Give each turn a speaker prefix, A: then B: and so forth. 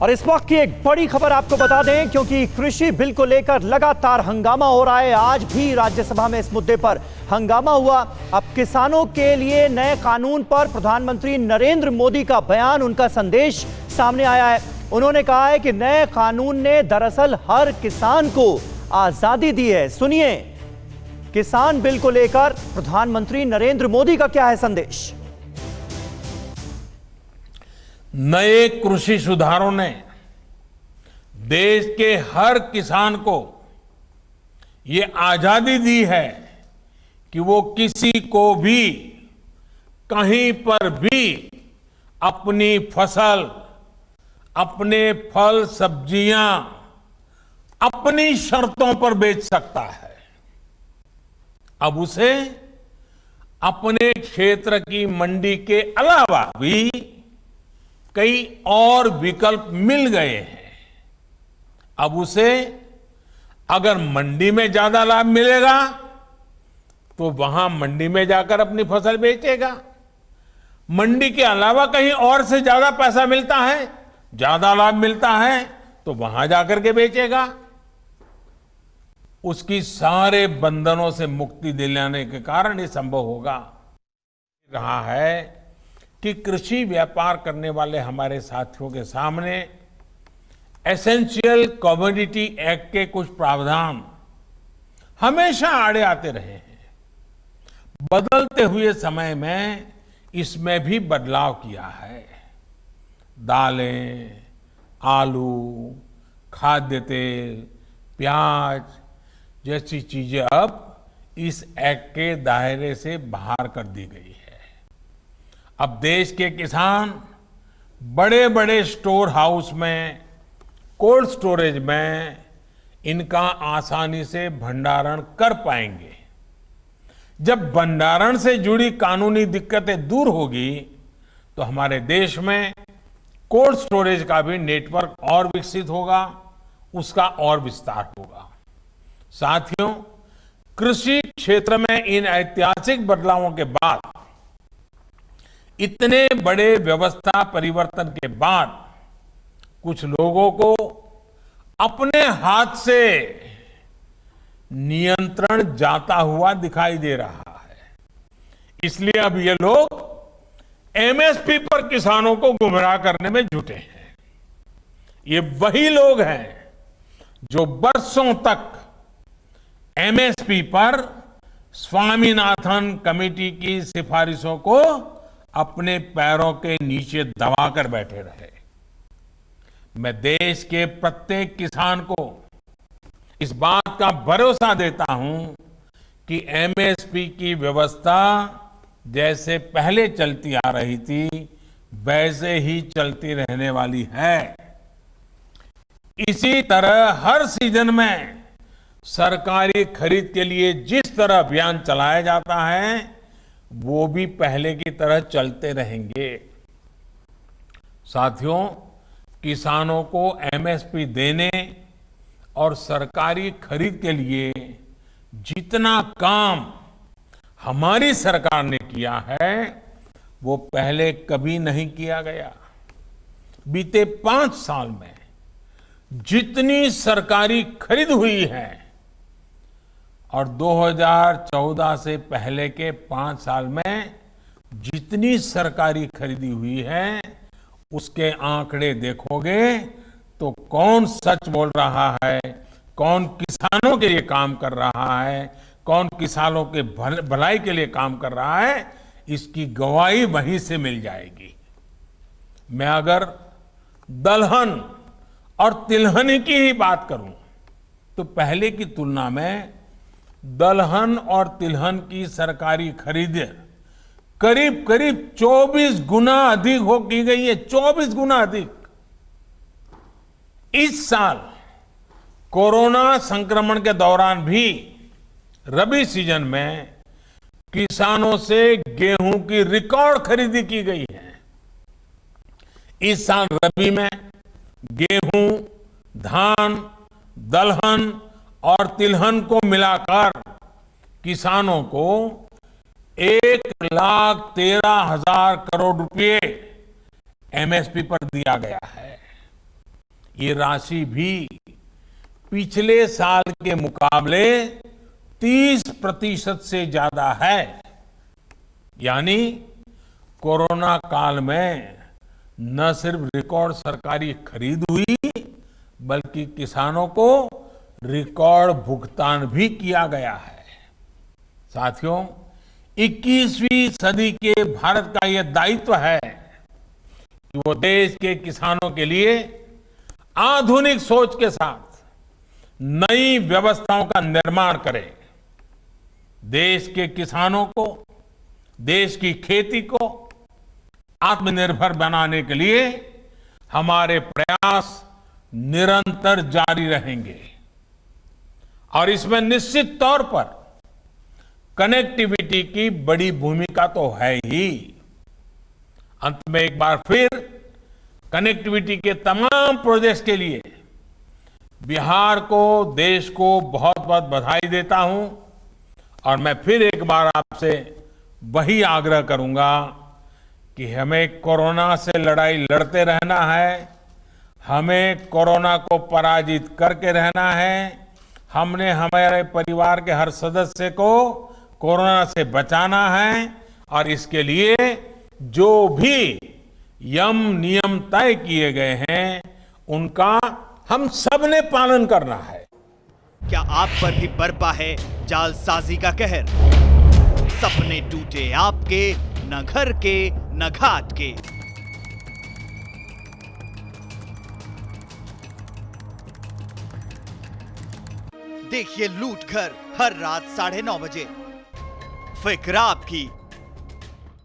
A: और इस वक्त की एक बड़ी खबर आपको बता दें, क्योंकि कृषि बिल को लेकर लगातार हंगामा हो रहा है। आज भी राज्यसभा में इस मुद्दे पर हंगामा हुआ। अब किसानों के लिए नए कानून पर प्रधानमंत्री नरेंद्र मोदी का बयान, उनका संदेश सामने आया है। उन्होंने कहा है कि नए कानून ने दरअसल हर किसान को आजादी दी है। सुनिए किसान बिल को लेकर प्रधानमंत्री नरेंद्र मोदी का क्या है संदेश।
B: नए कृषि सुधारों ने देश के हर किसान को ये आजादी दी है कि वो किसी को भी कहीं पर भी अपनी फसल, अपने फल सब्जियां अपनी शर्तों पर बेच सकता है। अब उसे अपने क्षेत्र की मंडी के अलावा भी कई और विकल्प मिल गए हैं। अब उसे अगर मंडी में ज्यादा लाभ मिलेगा तो वहां मंडी में जाकर अपनी फसल बेचेगा। मंडी के अलावा कहीं और से ज्यादा पैसा मिलता है, ज्यादा लाभ मिलता है तो वहां जाकर के बेचेगा। उसकी सारे बंधनों से मुक्ति दिलाने के कारण ये संभव होगा। रहा है कि कृषि व्यापार करने वाले हमारे साथियों के सामने एसेंशियल कमोडिटी एक्ट के कुछ प्रावधान हमेशा आड़े आते रहे हैं। बदलते हुए समय में इसमें भी बदलाव किया है। दालें, आलू, खाद्य तेल, प्याज जैसी चीजें अब इस एक्ट के दायरे से बाहर कर दी गई है। अब देश के किसान बड़े बड़े स्टोर हाउस में, कोल्ड स्टोरेज में इनका आसानी से भंडारण कर पाएंगे। जब भंडारण से जुड़ी कानूनी दिक्कतें दूर होगी तो हमारे देश में कोल्ड स्टोरेज का भी नेटवर्क और विकसित होगा, उसका और विस्तार होगा। साथियों, कृषि क्षेत्र में इन ऐतिहासिक बदलावों के बाद, इतने बड़े व्यवस्था परिवर्तन के बाद कुछ लोगों को अपने हाथ से नियंत्रण जाता हुआ दिखाई दे रहा है। इसलिए अब ये लोग एमएसपी पर किसानों को गुमराह करने में जुटे हैं। ये वही लोग हैं जो बरसों तक एमएसपी पर स्वामीनाथन कमेटी की सिफारिशों को अपने पैरों के नीचे दबाकर बैठे रहे। मैं देश के प्रत्येक किसान को इस बात का भरोसा देता हूं कि एमएसपी की व्यवस्था जैसे पहले चलती आ रही थी वैसे ही चलती रहने वाली है। इसी तरह हर सीजन में सरकारी खरीद के लिए जिस तरह अभियान चलाया जाता है वो भी पहले की तरह चलते रहेंगे। साथियों, किसानों को एमएसपी देने और सरकारी खरीद के लिए जितना काम हमारी सरकार ने किया है वो पहले कभी नहीं किया गया। बीते 5 साल में जितनी सरकारी खरीद हुई है और 2014 से पहले के 5 साल में जितनी सरकारी खरीदी हुई है उसके आंकड़े देखोगे तो कौन सच बोल रहा है, कौन किसानों के लिए काम कर रहा है, कौन किसानों के भलाई के लिए काम कर रहा है, इसकी गवाही वहीं से मिल जाएगी। मैं अगर दलहन और तिलहन की ही बात करूं तो पहले की तुलना में दलहन और तिलहन की सरकारी खरीद करीब करीब 24 गुना अधिक हो की गई है। 24 गुना अधिक। इस साल कोरोना संक्रमण के दौरान भी रबी सीजन में किसानों से गेहूं की रिकॉर्ड खरीदी की गई है। इस साल रबी में गेहूं, धान, दलहन और तिलहन को मिलाकर किसानों को 1,13,000 करोड़ रुपए एमएसपी पर दिया गया है। ये राशि भी पिछले साल के मुकाबले 30% से ज्यादा है। यानी कोरोना काल में न सिर्फ रिकॉर्ड सरकारी खरीद हुई, बल्कि किसानों को रिकॉर्ड भुगतान भी किया गया है। साथियों, 21वीं सदी के भारत का यह दायित्व है कि वो देश के किसानों के लिए आधुनिक सोच के साथ नई व्यवस्थाओं का निर्माण करे। देश के किसानों को, देश की खेती को आत्मनिर्भर बनाने के लिए हमारे प्रयास निरंतर जारी रहेंगे और इसमें निश्चित तौर पर कनेक्टिविटी की बड़ी भूमिका तो है ही। अंत में एक बार फिर कनेक्टिविटी के तमाम प्रोजेक्ट्स के लिए बिहार को, देश को बहुत बहुत बधाई देता हूं और मैं फिर एक बार आपसे वही आग्रह करूंगा कि हमें कोरोना से लड़ाई लड़ते रहना है, हमें कोरोना को पराजित करके रहना है। हमने हमारे परिवार के हर सदस्य को कोरोना से बचाना है और इसके लिए जो भी यम नियम तय किए गए हैं उनका हम सब ने पालन करना है।
C: क्या आप पर भी बरपा है जालसाजी का कहर? सपने टूटे आपके, न घर के न घाट के। देखिए लूट घर हर रात 9:30 बजे। फिक्र आपकी,